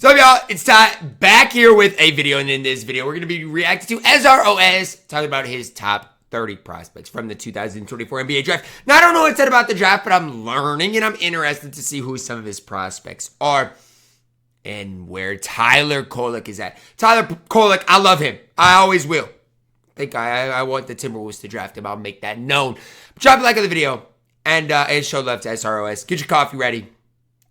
So y'all, it's time back here with a video, and in this video, we're going to be reacting to SROS, talking about his top 30 prospects from the 2024 NBA draft. Now, I don't know what it said about the draft, but I'm learning, and I'm interested to see who some of his prospects are and where Tyler Kolek is at. Tyler Kolek, I love him. I always will. I want the Timberwolves to draft him. I'll make that known. Drop a like on the video and show love to SROS. Get your coffee ready.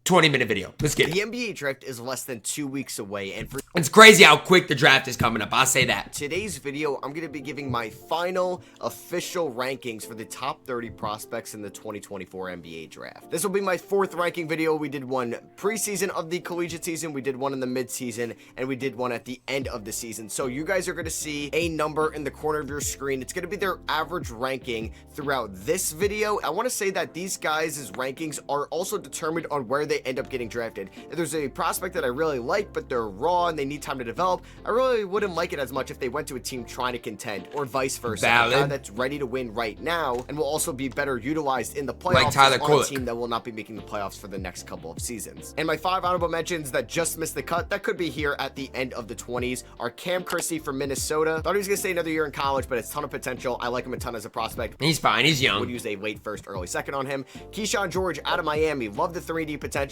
20-minute video. Let's get it. The NBA draft is less than 2 weeks away, and for it's crazy how quick the draft is coming up. I'll say that. Today's video, I'm going to be giving my final official rankings for the top 30 prospects in the 2024 NBA draft. This will be my 4th ranking video. We did one preseason of the collegiate season, we did one in the midseason, and we did one at the end of the season. So you guys are going to see a number in the corner of your screen. It's going to be their average ranking throughout this video. I want to say that these guys' rankings are also determined on where they end up getting drafted. If there's a prospect that I really like, but they're raw and they need time to develop, I really wouldn't like it as much if they went to a team trying to contend, or vice versa. Valid. A guy that's ready to win right now and will also be better utilized in the playoffs, like Tyler on Kolek. a team that will not be making the playoffs for the next couple of seasons. And my 5 honorable mentions that just missed the cut, that could be here at the end of the 20s, are Cam Christie from Minnesota. Thought he was gonna stay another year in college, but it's a ton of potential. I like him a ton as a prospect. He's fine. He's young. Would use a late first, early second on him. Keyshawn George out of Miami. Love the 3D potential.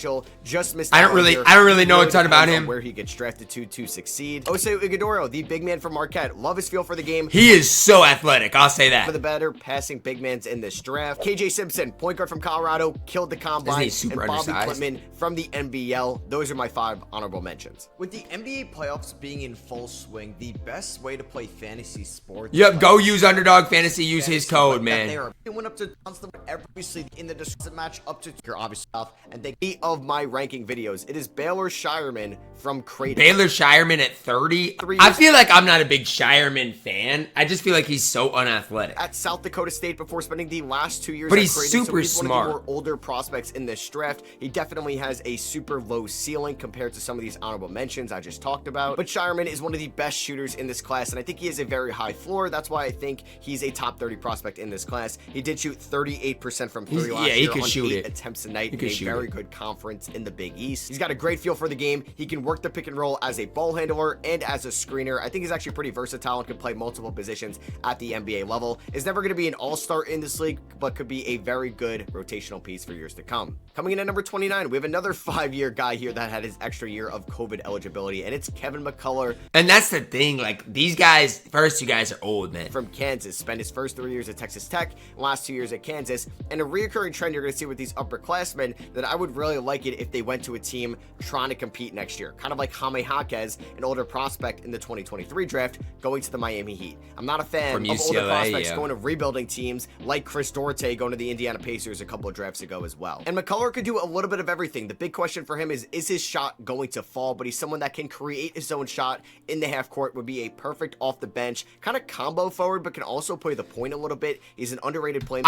Just missed. I don't really know a ton about him. Where he gets drafted to succeed. Osei Ighodaro, the big man from Marquette. Love his feel for the game. He is so athletic. I'll say that. For the better passing big mans in this draft. KJ Simpson, point guard from Colorado, killed the combine. Super and Bobby undersized? Klitman from the NBL. Those are my 5 honorable mentions. With the NBA playoffs being in full swing, the best way to play fantasy sports. Yep, go use Underdog Fantasy. Use his code, man. They went up to obviously in the description match up to Your obvious stuff, and they of my ranking videos. It is Baylor Shireman from Creighton. Baylor Shireman at 30. I feel like I'm not a big Shireman fan. I just feel like he's so unathletic. At South Dakota State before spending the last 2 years But at he's Creighton, super so he's smart. One of the more older prospects in this draft. He definitely has a super low ceiling compared to some of these honorable mentions I just talked about. But Shireman is one of the best shooters in this class, and I think he has a very high floor. That's why I think he's a top 30 prospect in this class. He did shoot 38% from 3 last year he could on shoot 8 it. attempts a night He in a very good conference in the Big East. He's got a great feel for the game. He can work the pick and roll as a ball handler and as a screener. I think he's actually pretty versatile and can play multiple positions at the NBA level. Is never going to be an all-star in this league, but could be a very good rotational piece for years to come. Coming in at number 29, we have another 5-year guy here that had his extra year of COVID eligibility, and it's Kevin McCullough. And that's the thing, like, these guys, first 2 guys are old, man. From Kansas, spent his first 3 years at Texas Tech, last 2 years at Kansas, and a reoccurring trend you're going to see with these upperclassmen that I would really like it if they went to a team trying to compete next year. Kind of like Jaime Jaquez, an older prospect in the 2023 draft, going to the Miami Heat. I'm not a fan From of UCLA, older prospects yeah. going to rebuilding teams like Chris Duarte going to the Indiana Pacers a couple of drafts ago as well. And McCullough could do a little bit of everything. The big question for him is his shot going to fall? But he's someone that can create his own shot in the half court, would be a perfect off the bench, kind of combo forward, but can also play the point a little bit. He's an underrated playmaker.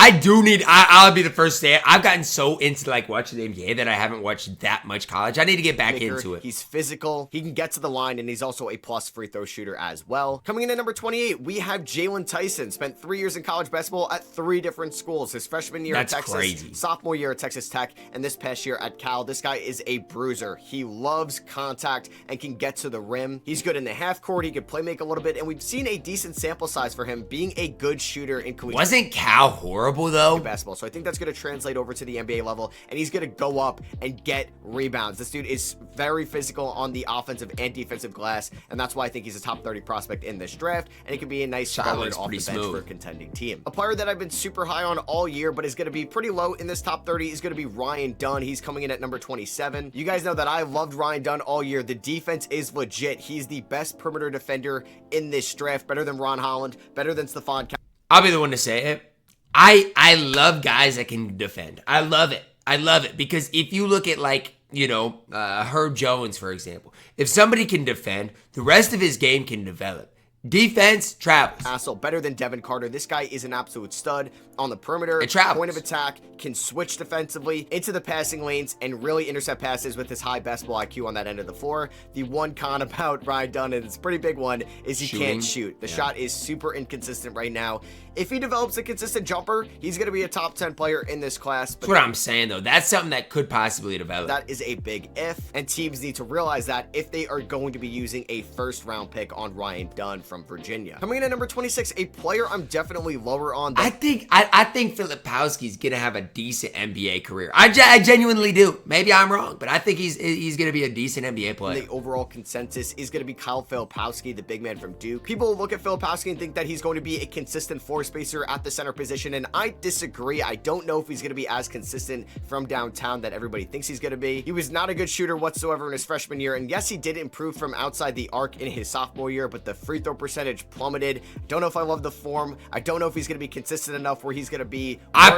I'll be the first to say it. I've gotten so into, like, watching the NBA that I haven't watched that much college. I need to get back into it. He's physical. He can get to the line, and he's also a plus free throw shooter as well. Coming in at number 28, we have Jalen Tyson. Spent 3 years in college basketball at 3 different schools. His freshman year at Texas, crazy. Sophomore year at Texas Tech, and this past year at Cal. This guy is a bruiser. He loves contact and can get to the rim. He's good in the half court. He can play make a little bit, and we've seen a decent sample size for him being a good shooter in collegiate. Wasn't Cal horrible, though? Basketball. So I think that's going to translate over to the NBA level, and he's going to go up and get rebounds. This dude is very physical on the offensive and defensive glass, and that's why I think he's a top 30 prospect in this draft, and it can be a nice forward off the bench for a contending team. A player that I've been super high on all year, but is going to be pretty low in this top 30 is going to be Ryan Dunn. He's coming in at number 27. You guys know that I loved Ryan Dunn all year. The defense is legit. He's the best perimeter defender in this draft, better than Ron Holland, better than Stephon. I'll be the one to say it. I love guys that can defend. I love it. I love it because if you look at, like, you know, Herb Jones, for example, if somebody can defend, the rest of his game can develop. Defense travels. Hassel, better than Devin Carter. This guy is an absolute stud on the perimeter. It travels. Point of attack, can switch defensively into the passing lanes and really intercept passes with his high basketball IQ on that end of the floor. The one con about Ryan Dunn, and it's a pretty big one, is he can't shoot. The shot is super inconsistent right now. If he develops a consistent jumper, he's going to be a top 10 player in this class. That's what I'm saying, though. That's something that could possibly develop. That is a big if, and teams need to realize that if they are going to be using a first-round pick on Ryan Dunn from Virginia. Coming in at number 26, a player I'm definitely lower on. I think Filipowski's gonna have a decent NBA career. I genuinely do. Maybe I'm wrong, but I think he's gonna be a decent NBA player. The overall consensus is gonna be Kyle Filipowski, the big man from Duke. People look at Filipowski and think that he's going to be a consistent floor spacer at the center position, and I disagree. I don't know if he's gonna be as consistent from downtown that everybody thinks he's gonna be. He was not a good shooter whatsoever in his freshman year, and yes, he did improve from outside the arc in his sophomore year, but the free throw percentage plummeted. Don't know if I love the form. I don't know if he's gonna be consistent enough where he's gonna be. I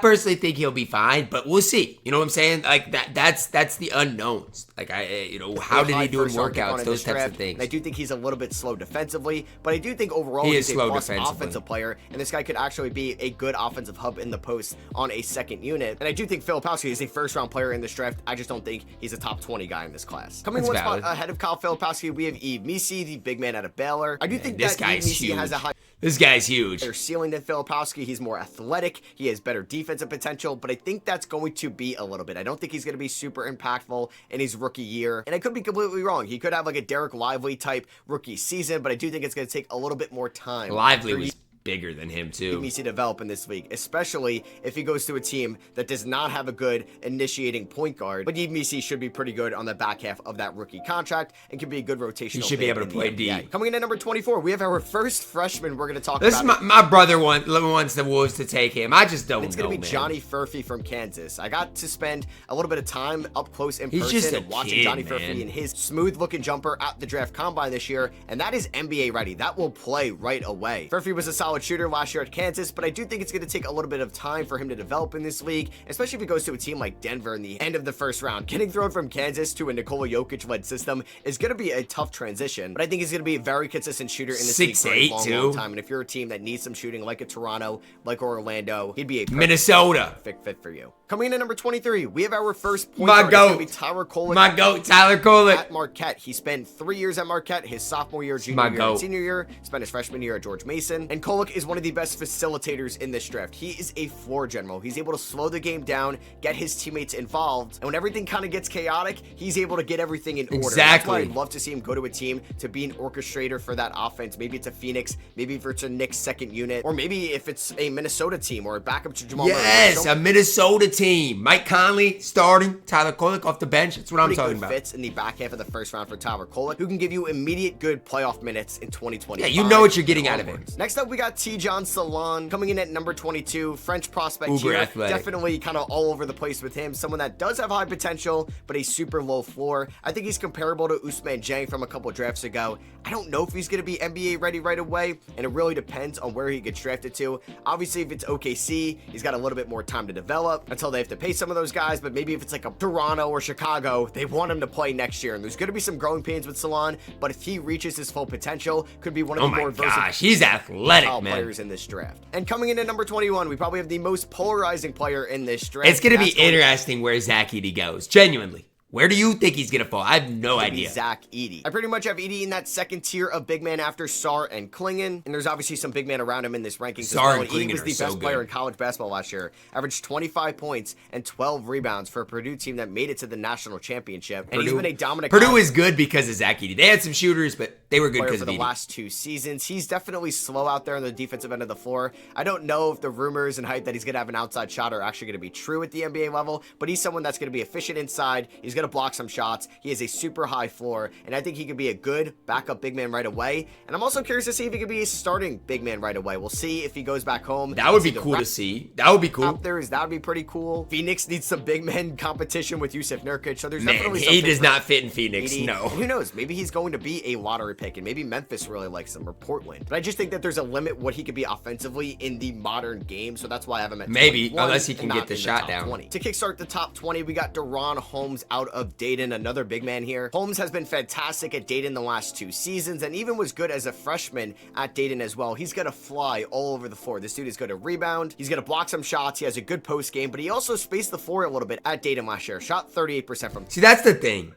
personally think he'll be fine, but we'll see. You know what I'm saying? Like that's the unknowns. Like how did he do in workouts? Those types of things. And I do think he's a little bit slow defensively, but I do think overall he's a plus offensive player, and this guy could actually be a good offensive hub in the post on a second unit. And I do think Filipowski is a first-round player in this draft. I just don't think he's a top 20 guy in this class. Coming one spot ahead of Kyle Filipowski, we have Missi, the big man out of Baylor. I do think this that Missi has a high. This guy's huge. Better ceiling than Filipowski. He's more athletic. He has better defensive potential, but I think that's going to be a little bit. I don't think he's going to be super impactful in his rookie year, and I could be completely wrong. He could have like a Derek Lively type rookie season, but I do think it's going to take a little bit more time. Lively was bigger than him too. He needs to develop in this league, especially if he goes to a team that does not have a good initiating point guard. But Missi should be pretty good on the back half of that rookie contract and can be a good rotational. He should be able to play D. Coming in at number 24, we have our first freshman we're going to talk this about. This is my brother wants the Wolves to take him. I just don't know. It's going to be Johnny Furphy from Kansas. I got to spend a little bit of time up close in person and watching Johnny Furphy and his smooth-looking jumper at the draft combine this year, and that is NBA ready. That will play right away. Furphy was a solid shooter last year at Kansas, but I do think it's going to take a little bit of time for him to develop in this league, especially if he goes to a team like Denver in the end of the first round. Getting thrown from Kansas to a Nikola Jokic-led system is going to be a tough transition, but I think he's going to be a very consistent shooter in this league for a long time, and if you're a team that needs some shooting like a Toronto, like Orlando, he'd be a Minnesota perfect fit for you. Coming in at number 23, we have our first point guard. It's going to be Tyler Kolek. My goat, Tyler Kolek. At Marquette. He spent 3 years at Marquette, his sophomore year, junior year, and senior year. Spent his freshman year at George Mason. And Kolek is one of the best facilitators in this draft. He is a floor general. He's able to slow the game down, get his teammates involved, and when everything kind of gets chaotic, he's able to get everything in order. Exactly. That's why I'd love to see him go to a team to be an orchestrator for that offense. Maybe it's a Phoenix, maybe if it's a Knicks second unit, or maybe if it's a Minnesota team or a backup to Jamal Murray. Yes, a Minnesota team. Mike Conley starting, Tyler Kolek off the bench. That's what I'm talking about. Fits in the back half of the first round for Tyler Kolek, who can give you immediate good playoff minutes in 2020. Yeah, you know what you're getting out of it. Next up, we got Tidjane Salaün coming in at number 22, French prospect Uber here. athletic. Definitely kind of all over the place with him. Someone that does have high potential, but a super low floor. I think he's comparable to Ousmane Dieng from a couple drafts ago. I don't know if he's going to be NBA ready right away, and it really depends on where he gets drafted to. Obviously, if it's OKC, he's got a little bit more time to develop until they have to pay some of those guys, but maybe if it's like a Toronto or Chicago, they want him to play next year, and there's going to be some growing pains with Salaün, but if he reaches his full potential, could be one of the more versatile he's athletic, man. Players in this draft. And coming in at number 21, we probably have the most polarizing player in this draft. It's going to be interesting where Zach Edey goes, genuinely. Where do you think he's going to fall? I have no idea. Zach Edey. I pretty much have Edey in that second tier of big man after Sarr and Klingon. And there's obviously some big man around him in this ranking. Sarr and Edey was the so best player in college basketball last year. Averaged 25 points and 12 rebounds for a Purdue team that made it to the national championship. And he's been a dominant. Purdue is good because of Zach Edey. They had some shooters, but they were good because of Edey. For the last 2 seasons. He's definitely slow out there on the defensive end of the floor. I don't know if the rumors and hype that he's going to have an outside shot are actually going to be true at the NBA level, but he's someone that's going to be efficient inside. He's going to block some shots. He has a super high floor, and I think he could be a good backup big man right away. And I'm also curious to see if he could be a starting big man right away. We'll see if he goes back home. That would be cool to see. That would be cool. That would be pretty cool. Phoenix needs some big man competition with Yusuf Nurkic, so there's Man, definitely he does not fit in Phoenix. Edey. No. Who knows? Maybe he's going to be a lottery pick pick, and maybe Memphis really likes him, or Portland. But I just think that there's a limit what he could be offensively in the modern game, so that's why I have him at maybe, 21 unless he can and get not the in shot top down. 20. To kickstart the top 20, we got Deron Holmes out of Dayton, another big man here. Holmes has been fantastic at Dayton the last 2 seasons, and even was good as a freshman at Dayton as well. He's gonna fly all over the floor. This dude is gonna rebound, he's gonna block some shots, he has a good post game, but he also spaced the floor a little bit at Dayton last year. Shot 38% from. See, that's the thing.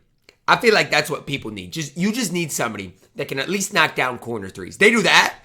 I feel like that's what people need. You just need somebody that can at least knock down corner threes. They do that.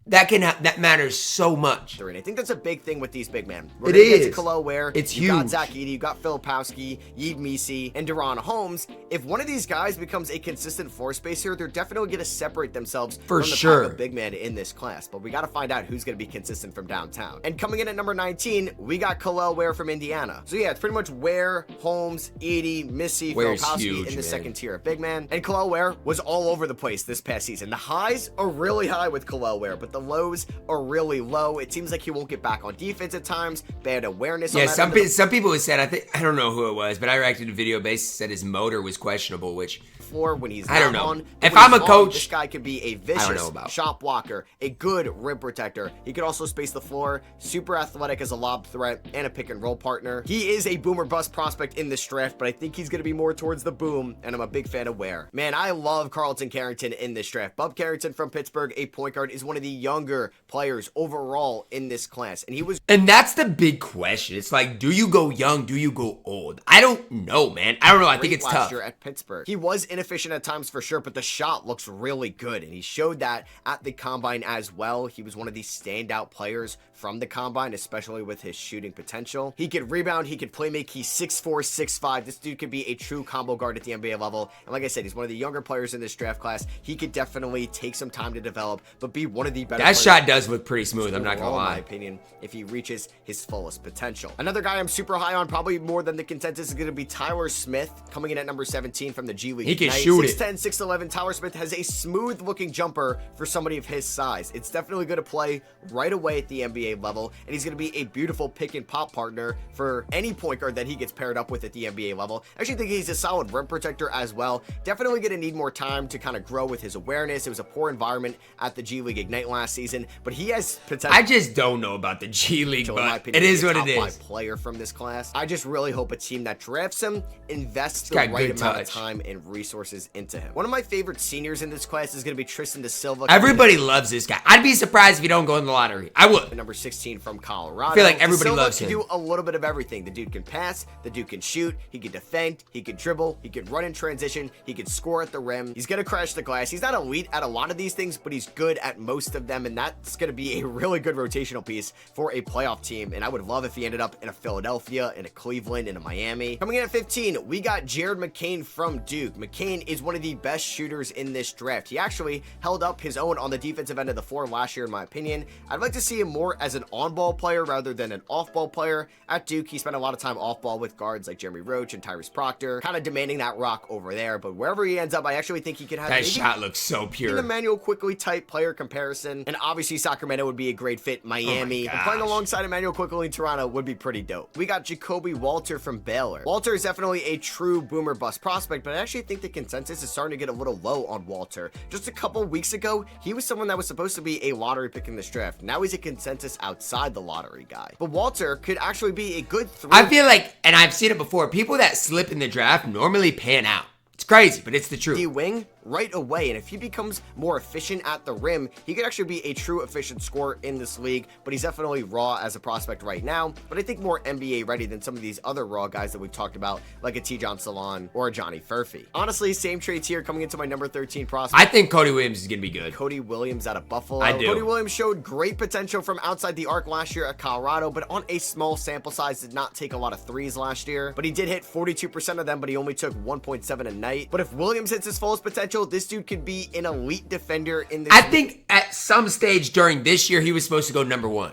That matters so much. And I think that's a big thing with these big men. We're It gonna get is. to Khalil Ware. It's you got huge. Zach Edey, you got Filipowski, Yves Misi, and Deron Holmes. If one of these guys becomes a consistent floor spacer, they're definitely going to separate themselves For from the sure. pack of big men in this class. But we got to find out who's going to be consistent from downtown. And coming in at number 19, we got Khalil Ware from Indiana. So yeah, it's pretty much Ware, Holmes, Edey, Missy, Ware's Filipowski huge, in the man. second tier of big man. And Khalil Ware was all over the place this past season. The highs are really high with Khalil Ware, but the lows are really low. It seems like he won't get back on defense at times. Bad awareness. Yeah, on that some people have said, I don't know who it was, but I reacted to a video basically said his motor was questionable, which floor when he's I don't not know. on. If When I'm he's a coach, this guy could be a don't vicious know about. shot blocker, a good rim protector. He could also space the floor, super athletic as a lob threat, and a pick and roll partner. He is a boomer bust prospect in this draft, but I think he's going to be more towards the boom, and I'm a big fan of Ware. Man, I love Carlton Carrington in this draft. Bub Carrington from Pittsburgh, a point guard, is one of the younger players overall in this class, and he was and that's the big question. It's like, do you go young? Do you go old? I don't know, man. I don't know. I think great it's last tough. year at Pittsburgh. He was inefficient at times for sure, but the shot looks really good, and he showed that at the combine as well. He was one of the standout players from the combine, especially with his shooting potential. He could rebound, he could play make. He's 6'4", 6'5". This dude could be a true combo guard at the NBA level, and like I said, he's one of the younger players in this draft class. He could definitely take some time to develop, but be one of the better That players shot does look pretty smooth. I'm not gonna overall, in my lie. opinion, if he reaches his fullest potential. Another guy I'm super high on, probably more than the consensus, is going to be Tyler Smith, coming in at number 17 from the G League. He can Ignite. shoot it. 6'10", 6'11", Tyler Smith has a smooth looking jumper for somebody of his size. It's definitely going to play right away at the NBA level, and he's going to be a beautiful pick and pop partner for any point guard that he gets paired up with at the NBA level. I actually think he's a solid rim protector as well. Definitely going to need more time to kind of grow with his awareness. It was a poor environment at the G League Ignite last season, but he has potential. I just don't know about the G League, In my but opinion, it is he's a what it top is. 5 player from this class. I just really hope a team that drafts him invests the got right good amount of touch. time and resources into him. One of my favorite seniors in this class is going to be Tristan Da Silva. Everybody loves this guy. I'd be surprised if he don't go in the lottery. I would. Number 16 from Colorado. I feel like everybody Da Silva loves can him. do a little bit of everything. The dude can pass, the dude can shoot, he can defend, he can dribble, he can run in transition, he can score at the rim. He's going to crash the glass. He's not elite at a lot of these things, but he's good at most of them, and that's going to be a really good rotational piece for a playoff team. And I would love if he ended up in a Philadelphia, in a Cleveland, in a Miami. Coming in at 15, we got Jared McCain from Duke. McCain is one of the best shooters in this draft. He actually held up his own on the defensive end of the floor last year, in my opinion. I'd like to see him more as an on-ball player rather than an off-ball player. At Duke, he spent a lot of time off-ball with guards like Jeremy Roach and Tyrese Proctor, kind of demanding that rock over there. But wherever he ends up, I actually think he could have That maybe shot looks so an pure. Emmanuel Quickly type player comparison. And obviously Sacramento would be a great fit. Miami. And playing gosh. alongside Emmanuel Quickly in Toronto would be pretty dope. We got Jacoby Walter from Baylor. Walter is definitely a true boomer bust prospect, but I actually think the consensus is starting to get a little low on Walter. Just a couple weeks ago, he was someone that was supposed to be a lottery pick in this draft. Now he's a consensus outside the lottery guy. But Walter could actually be a good three. I feel like, and I've seen it before, people that slip in the draft normally pan out. It's crazy, but it's the truth. D-wing right away, and if he becomes more efficient at the rim, he could actually be a true efficient scorer in this league, but he's definitely raw as a prospect right now, but I think more NBA ready than some of these other raw guys that we've talked about, like a T-John Salon or a Johnny Furphy. Honestly, same traits here coming into my number 13 prospect. I think Cody Williams is going to be good. Cody Williams out of Buffalo. I do. Cody Williams showed great potential from outside the arc last year at Colorado, but on a small sample size, did not take a lot of threes last year, but he did hit 42% of them, but he only took 1.7 a night. But if Williams hits his fullest potential, this dude could be an elite defender in this I league. think at some stage during this year, he was supposed to go number 1.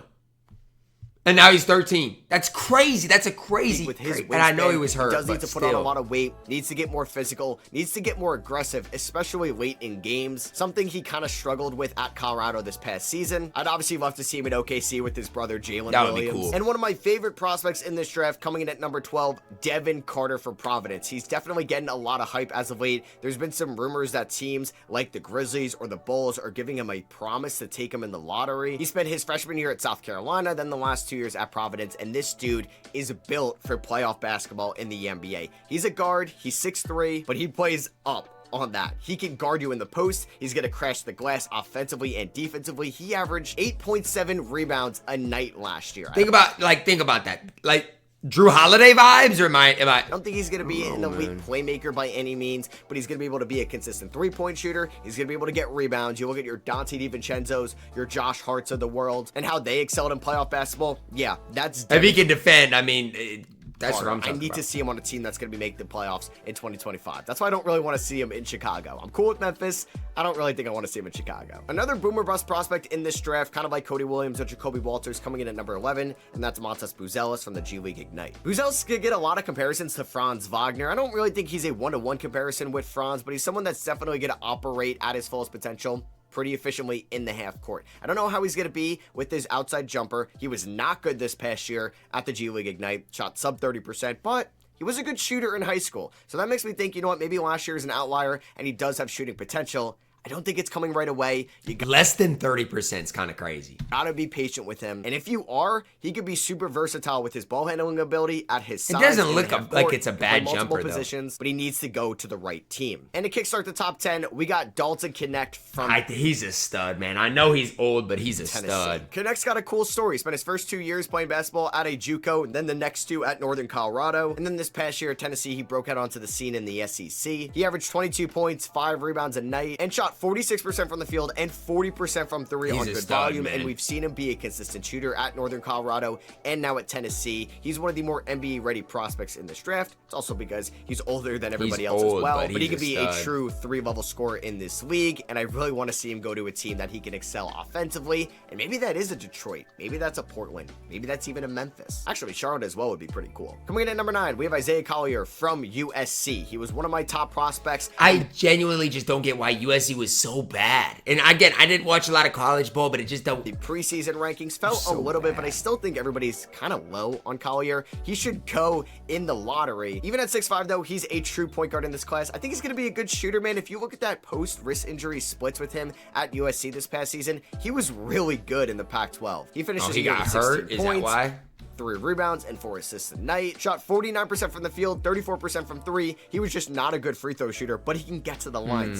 And now he's 13. That's crazy. That's a crazy. With his and I know he was hurt. He does need to put on still. a lot of weight, needs to get more physical, needs to get more aggressive, especially late in games. Something he kind of struggled with at Colorado this past season. I'd obviously love to see him at OKC with his brother Jalen That would Williams. be cool. And one of my favorite prospects in this draft coming in at number 12, Devin Carter for Providence. He's definitely getting a lot of hype as of late. There's been some rumors that teams like the Grizzlies or the Bulls are giving him a promise to take him in the lottery. He spent his freshman year at South Carolina, then the last 2 years at Providence, and this dude is built for playoff basketball in the NBA. He's a guard, he's 6'3", but he plays up on that. He can guard you in the post. He's going to crash the glass offensively and defensively. He averaged 8.7 rebounds a night last year. Think about that. Like Drew Holiday vibes, or am I? I don't think he's going to be an elite playmaker by any means, but he's going to be able to be a consistent three-point shooter. He's going to be able to get rebounds. You look at your Dante DiVincenzo's, your Josh Harts of the world, and how they excelled in playoff basketball. Yeah, that's if he can defend, I mean, that's what I'm talking about. I need to see him on a team that's going to be making the playoffs in 2025. That's why I don't really want to see him in Chicago. I'm cool with Memphis. I don't really think I want to see him in Chicago. Another boomer bust prospect in this draft, kind of like Cody Williams or Jacoby Walters, coming in at number 11, and that's Montes Buzelis from the G League Ignite. Buzelis could get a lot of comparisons to Franz Wagner. I don't really think he's a one-to-one comparison with Franz, but he's someone that's definitely going to operate at his fullest potential pretty efficiently in the half court. I don't know how he's going to be with his outside jumper. He was not good this past year at the G League Ignite, shot sub 30%, but he was a good shooter in high school. So that makes me think, you know what, maybe last year is an outlier and he does have shooting potential. I don't think it's coming right away. You Less than 30% is kind of crazy. Gotta be patient with him. And if you are, he could be super versatile with his ball handling ability at his size. It doesn't look like it's a bad jumper, positions, but he needs to go to the right team. And to kickstart the top 10, we got Dalton Connect from he's a stud, man. I know he's old, but he's a Tennessee. stud. Connect's got a cool story. He spent his first 2 years playing basketball at a JUCO, and then the next 2 at Northern Colorado. And then this past year at Tennessee, he broke out onto the scene in the SEC. He averaged 22 points, 5 rebounds a night, and shot 46% from the field and 40% from three on good volume. Man. And we've seen him be a consistent shooter at Northern Colorado and now at Tennessee. He's one of the more NBA ready prospects in this draft. It's also because he's older than everybody else as well, but he could be a true 3-level scorer in this league. And I really want to see him go to a team that he can excel offensively. And maybe that is a Detroit. Maybe that's a Portland. Maybe that's even a Memphis. Actually, Charlotte as well would be pretty cool. Coming in at number 9, we have Isaiah Collier from USC. He was one of my top prospects. I genuinely just don't get why USC was so bad. And again, I didn't watch a lot of college ball, but it just don't. The preseason rankings fell a little bit, but I still think everybody's kind of low on Collier. He should go in the lottery. Even at 6'5", though, he's a true point guard in this class. I think he's going to be a good shooter, man. If you look at that post-wrist injury splits with him at USC this past season, he was really good in the Pac-12. He finished his year with 16 points. Is that why? 3 rebounds and 4 assists a night. Shot 49% from the field, 34% from 3. He was just not a good free throw shooter, but he can get to the line.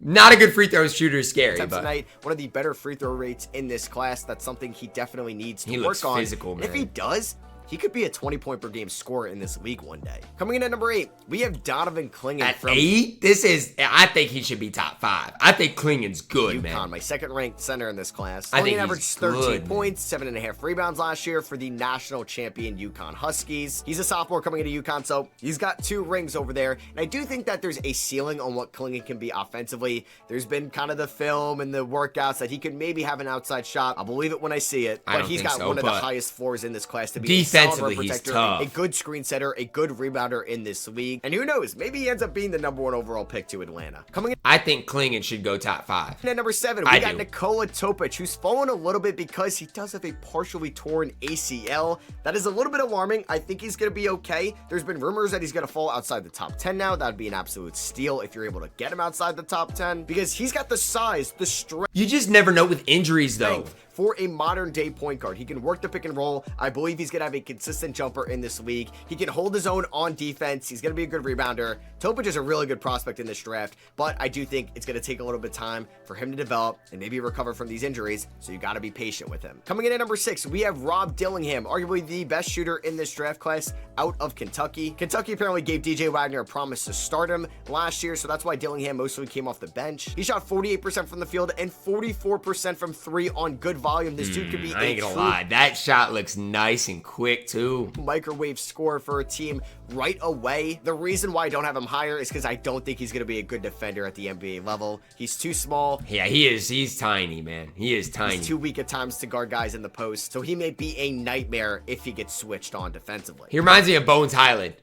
Not a good free throw shooter is scary, but tonight, one of the better free throw rates in this class. That's something he definitely needs to work on. He looks physical, man. If he does, he could be a 20-point per game scorer in this league one day. Coming in at number 8, we have Donovan Clingan. At 8? I think he should be top 5. I think Klingan's good, UConn, man. my second-ranked center in this class. I think averaged he's 13 good, points, 7.5 rebounds last year for the national champion UConn Huskies. He's a sophomore coming into UConn, so he's got 2 rings over there. And I do think that there's a ceiling on what Clingan can be offensively. There's been kind of the film and the workouts that he could maybe have an outside shot. I'll believe it when I see it. But he's got one of the highest floors in this class to be defensively, a solid protector, a good screen setter, a good rebounder in this league. And who knows, maybe he ends up being the number 1 overall pick to Atlanta. Coming in, I think Clingan should go top 5. And at number 7, we got Nikola Topic, who's fallen a little bit because he does have a partially torn ACL. That is a little bit alarming. I think he's going to be okay. There's been rumors that he's going to fall outside the top 10 now. That would be an absolute steal if you're able to get him outside the top 10 because he's got the size, the strength. You just never know with injuries, though. For a modern day point guard. He can work the pick and roll. I believe he's going to have a consistent jumper in this league. He can hold his own on defense. He's going to be a good rebounder. Topic is a really good prospect in this draft, but I do think it's going to take a little bit of time for him to develop and maybe recover from these injuries, so you got to be patient with him. Coming in at number 6, we have Rob Dillingham, arguably the best shooter in this draft class out of Kentucky. Kentucky apparently gave DJ Wagner a promise to start him last year, so that's why Dillingham mostly came off the bench. He shot 48% from the field and 44% from 3 on good volume. This dude could be I ain't gonna lie, that shot looks nice and quick. quick too. Microwave score for a team right away. The reason why I don't have him higher is because I don't think he's going to be a good defender at the NBA level. He's too small. Yeah, he is. He's tiny, man. He is tiny. He's too weak at times to guard guys in the post, so he may be a nightmare if he gets switched on defensively. He reminds me of Bones Highland.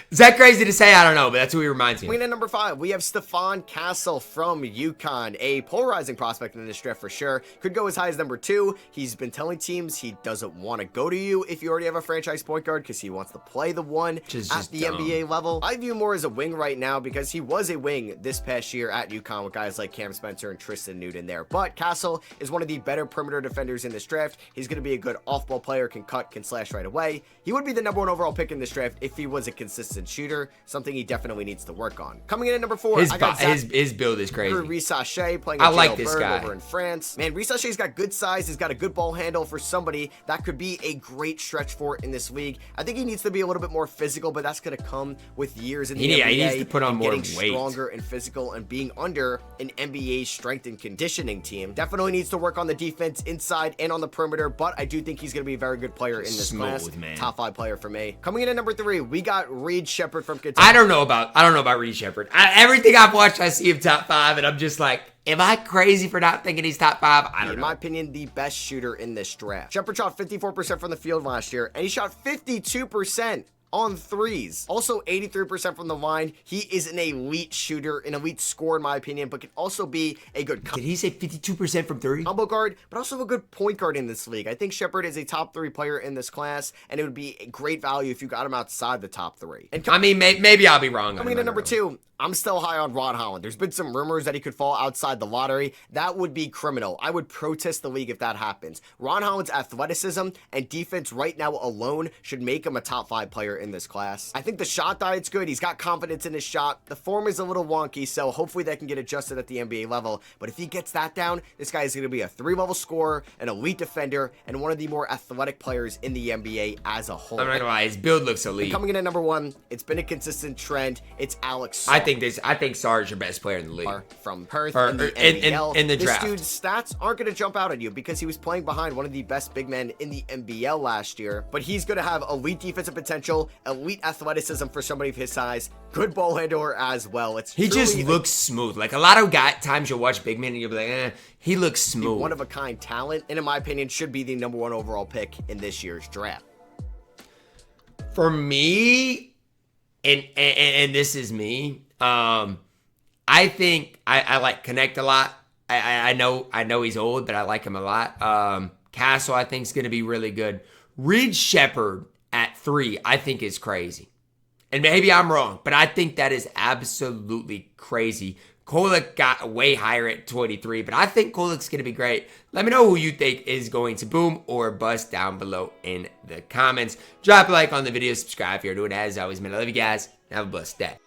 Is that crazy to say? I don't know, but that's who he reminds me of. Coming in at number 5, we have Stephon Castle from UConn, a polarizing prospect in this draft for sure. Could go as high as number 2. He's been telling teams he doesn't want to go to you if you already have a franchise point guard because he wants to play the one at the NBA level. I view him more as a wing right now because he was a wing this past year at UConn with guys like Cam Spencer and Tristan Newton there. But Castle is one of the better perimeter defenders in this draft. He's going to be a good off-ball player, can cut, can slash right away. He would be the number 1 overall pick in this draft if he was a consistent shooter, something he definitely needs to work on. Coming in at number 4, his build is crazy. Risache playing I like this guy over in France. Man, Risache's got good size. He's got a good ball handle for somebody that could be a great stretch for in this league. I think he needs to be a little bit more physical, but that's going to come with years in the NBA. He needs to put on more weight. Getting stronger and physical and being under an NBA strength and conditioning team. Definitely needs to work on the defense inside and on the perimeter, but I do think he's going to be a very good player in this class. Man. Top 5 player for me. Coming in at number 3, we got Reed Sheppard from Kentucky. I don't know about Reed Sheppard. Everything I've watched, I see him top 5, and I'm just like, am I crazy for not thinking he's top 5? I don't know. In my opinion, the best shooter in this draft. Sheppard shot 54% from the field last year, and he shot 52% on threes. Also 83% from the line. He is an elite shooter, an elite scorer in my opinion, but can also be a good Did he say 52% from 3? combo guard, but also a good point guard in this league. I think Sheppard is a top 3 player in this class, and it would be a great value if you got him outside the top 3. And I mean, maybe I'll be wrong. Coming in at number 2, I'm still high on Ron Holland. There's been some rumors that he could fall outside the lottery. That would be criminal. I would protest the league if that happens. Ron Holland's athleticism and defense right now alone should make him a top 5 player in this class. I think the shot diet's good. He's got confidence in his shot. The form is a little wonky, so hopefully that can get adjusted at the NBA level. But if he gets that down, this guy is going to be a 3-level scorer, an elite defender, and one of the more athletic players in the NBA as a whole. I'm not gonna lie, his build looks elite. And coming in at number 1, it's been a consistent trend. It's Alex Sarr. I think Sarr is your best player in the league. From Perth in the NBL. In the draft. This dude's stats aren't going to jump out at you because he was playing behind one of the best big men in the NBL last year. But he's going to have elite defensive potential, elite athleticism for somebody of his size, good ball handler as well. He just looks smooth. Like a lot of times you'll watch big men and you'll be like, he looks smooth. One of a kind talent, and in my opinion, should be the number 1 overall pick in this year's draft. For me, and this is me, I think I like Connect a lot. I know he's old, but I like him a lot. Castle, I think, is going to be really good. Reed Sheppard at 3, I think is crazy. And maybe I'm wrong, but I think that is absolutely crazy. Kolek got way higher at 23, but I think Kolek's going to be great. Let me know who you think is going to boom or bust down below in the comments. Drop a like on the video, subscribe if you're doing it as always, man. I love you guys. Have a blessed day.